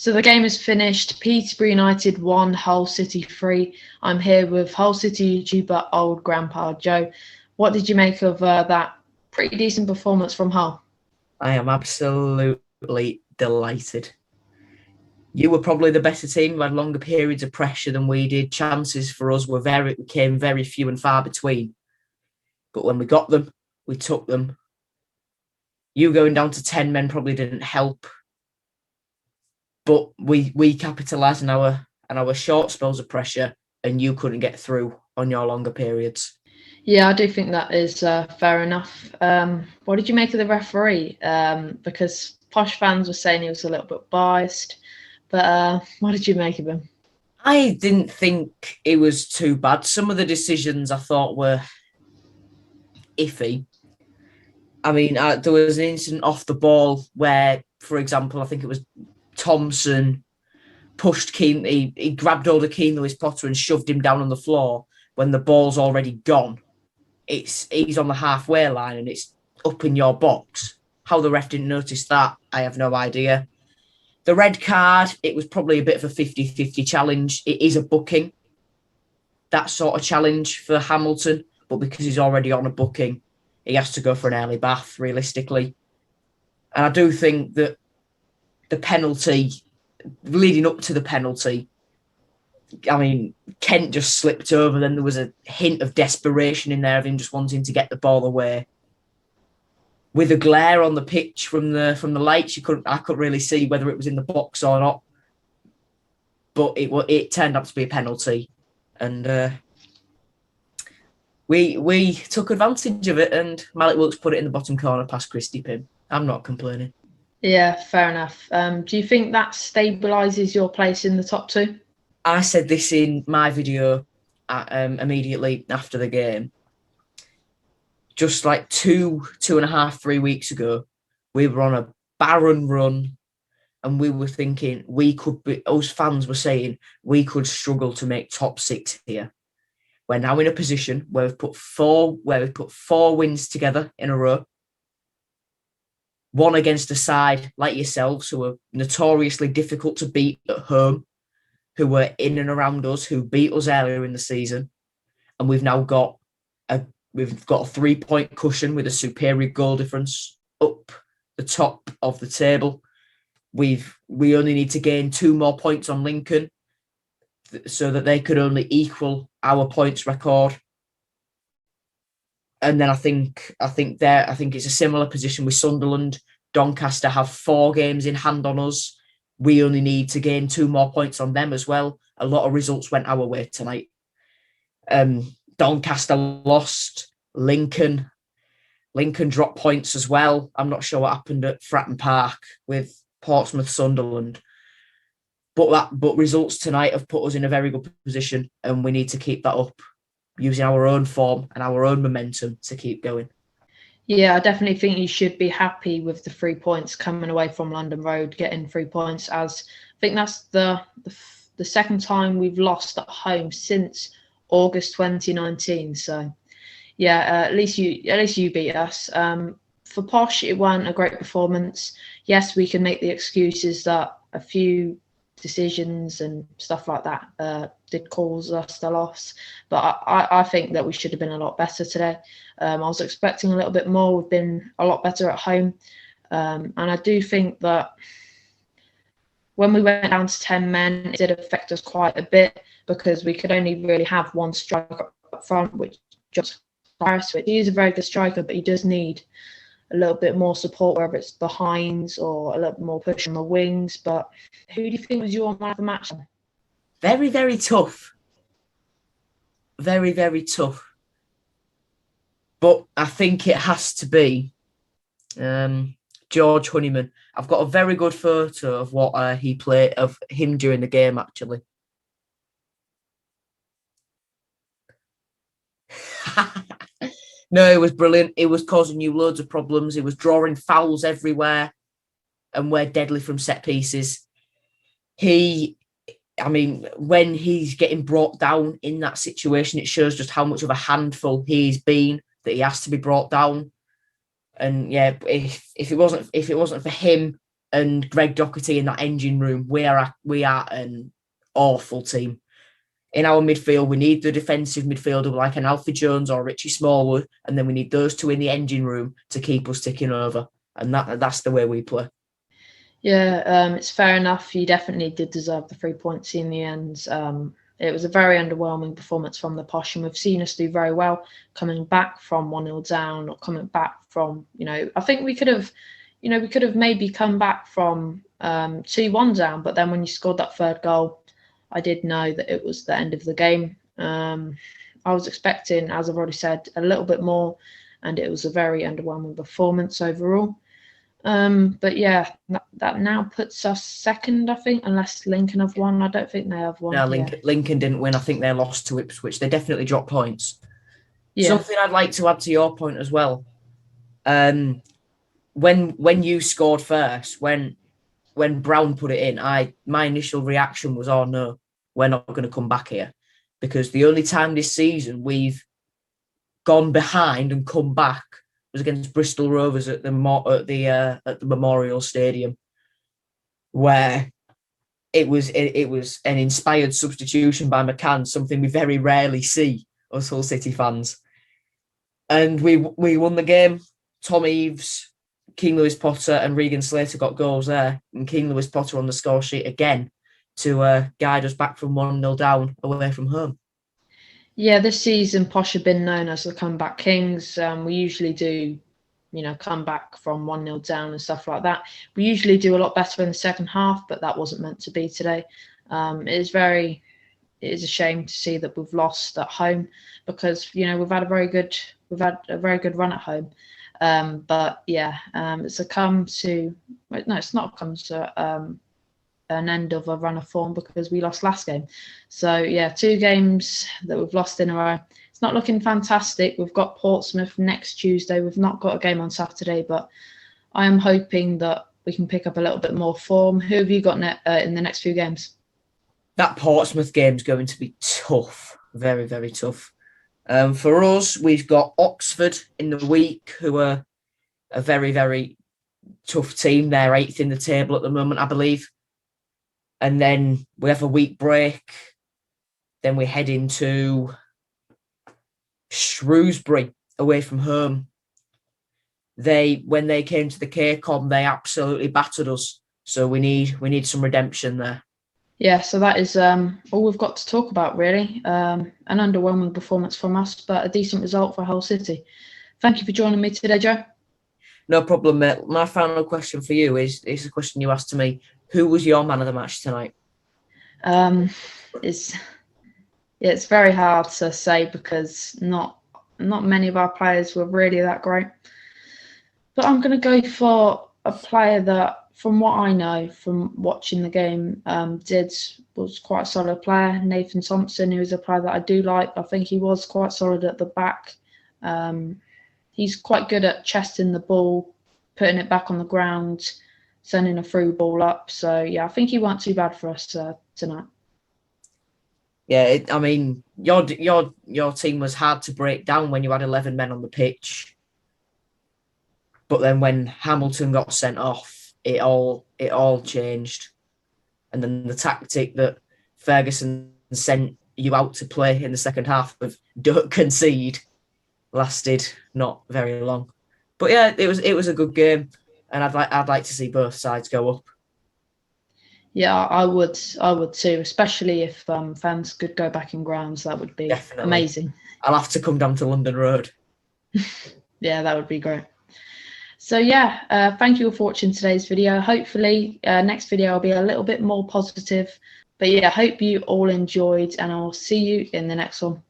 So the game is finished. Peterborough United 1, Hull City 3. I'm here with Hull City YouTuber Old Grandpa Joe. What did you make of that pretty decent performance from Hull? I am absolutely delighted. You were probably the better team. You had longer periods of pressure than we did. Chances for us came very few and far between. But when we got them, we took them. You going down to 10 men probably didn't help. But we capitalised on our short spells of pressure, and you couldn't get through on your longer periods. Yeah, I do think that is fair enough. What did you make of the referee? Because Posh fans were saying he was a little bit biased, but what did you make of him? I didn't think it was too bad. Some of the decisions I thought were iffy. I mean, there was an incident off the ball where, for example, I think it was Thompson pushed Keane. He grabbed hold of Keane Lewis Potter and shoved him down on the floor when the ball's already gone. He's on the halfway line and it's up in your box. How the ref didn't notice that, I have no idea. The red card, it was probably a bit of a 50-50 challenge. It is a booking, that sort of challenge for Hamilton, but because he's already on a booking, he has to go for an early bath, realistically. And I do think that the penalty, leading up to the penalty, I mean, Kent just slipped over. Then there was a hint of desperation in there of him just wanting to get the ball away. With the glare on the pitch from the lights, I couldn't really see whether it was in the box or not. But it turned out to be a penalty, and we took advantage of it. And Malik Wilkes put it in the bottom corner past Christy Pym. I'm not complaining. Yeah, fair enough. Do you think that stabilises your place in the top two? I said this in my video immediately after the game. Just like two and a half, 3 weeks ago, we were on a barren run and we were thinking us fans were saying we could struggle to make top six here. We're now in a position where we've put four wins together in a row. One against a side like yourselves who are notoriously difficult to beat at home, who were in and around us, who beat us earlier in the season. And we've now got a 3-point cushion with a superior goal difference up the top of the table. We only need to gain 2 more points on Lincoln so that they could only equal our points record. And then I think it's a similar position with Sunderland. Doncaster have 4 games in hand on us. We only need to gain 2 more points on them as well. A lot of results went our way tonight. Doncaster lost. Lincoln dropped points as well. I'm not sure what happened at Fratton Park with Portsmouth, Sunderland. But results tonight have put us in a very good position, and we need to keep that up, using our own form and our own momentum to keep going. Yeah, I definitely think you should be happy with the 3 points coming away from London Road, getting 3 points. As I think that's the second time we've lost at home since August 2019. So, yeah, at least you beat us. For Posh, it wasn't a great performance. Yes, we can make the excuses that a few decisions and stuff like that did cause us the loss, but I think that we should have been a lot better today. I was expecting a little bit more. We've been a lot better at home, and I do think that when we went down to 10 men, it did affect us quite a bit because we could only really have one striker up front, which just Harris. He is a very good striker, but he does need a little bit more support, whether it's behind or a little bit more push on the wings. But who do you think was your man of the match? Very, very tough. Very, very tough. But I think it has to be George Honeyman. I've got a very good photo of what he played, of him during the game, actually. No, it was brilliant. It was causing you loads of problems. It was drawing fouls everywhere, and we're deadly from set pieces. When he's getting brought down in that situation, it shows just how much of a handful he's been, that he has to be brought down. And yeah, if it wasn't for him and Greg Doherty in that engine room, we are an awful team. In our midfield, we need the defensive midfielder like an Alfie Jones or Richie Smallwood, and then we need those two in the engine room to keep us ticking over. And that's the way we play. Yeah, it's fair enough. You definitely did deserve the 3 points in the end. It was a very underwhelming performance from the Posh, and we've seen us do very well coming back from 1-0 down, or coming back from, I think we could have maybe come back from 2-1 down, but then when you scored that third goal, I did know that it was the end of the game. I was expecting, as I've already said, a little bit more, and it was a very underwhelming performance overall. But yeah, that now puts us second, I think, unless Lincoln have won. I don't think they have won. No, Lincoln didn't win. I think they lost to Ipswich. They definitely dropped points. Yeah. Something I'd like to add to your point as well. When you scored first, when Brown put it in, my initial reaction was, oh no, we're not going to come back here, because the only time this season we've gone behind and come back was against Bristol Rovers at the Memorial Stadium, where it was an inspired substitution by McCann, something we very rarely see, us Hull City fans. And we won the game. Tom Eaves, Keane Lewis-Potter and Regan Slater got goals there, and Keane Lewis-Potter on the score sheet again to guide us back from 1-0 down away from home. Yeah, this season Posh have been known as the comeback kings. We usually do, come back from 1-0 down and stuff like that. We usually do a lot better in the second half, but that wasn't meant to be today. It is a shame to see that we've lost at home, because we've had a very good run at home. But yeah, it's not come to an end of a run of form, because we lost last game. So yeah, 2 games that we've lost in a row. It's not looking fantastic. We've got Portsmouth next Tuesday. We've not got a game on Saturday, but I am hoping that we can pick up a little bit more form. Who have you got in the next few games? That Portsmouth game is going to be tough, very, very tough. For us, we've got Oxford in the week, who are a very, very tough team. They're 8th in the table at the moment, I believe. And then we have a week break. Then we head into Shrewsbury away from home. When they came to the KCOM, they absolutely battered us. So we need some redemption there. Yeah, so that is all we've got to talk about, really. An underwhelming performance from us, but a decent result for Hull City. Thank you for joining me today, Joe. No problem, mate. My final question for you is a question you asked to me. Who was your man of the match tonight? It's very hard to say, because not many of our players were really that great. But I'm going to go for a player that, from what I know from watching the game, was quite a solid player. Nathan Thompson, who is a player that I do like. I think he was quite solid at the back. He's quite good at chesting the ball, putting it back on the ground, sending a through ball up. So yeah, I think he weren't too bad for us tonight. Yeah, your team was hard to break down when you had 11 men on the pitch. But then when Hamilton got sent off, it all changed. And then the tactic that Ferguson sent you out to play in the second half of don't concede lasted not very long. But yeah, it was a good game, and I'd like to see both sides go up. Yeah, I would too, especially if fans could go back in grounds. That would be Definitely amazing. I'll have to come down to London Road. Yeah, that would be great. So yeah, thank you all for watching today's video. Hopefully next video will be a little bit more positive. But yeah, I hope you all enjoyed, and I'll see you in the next one.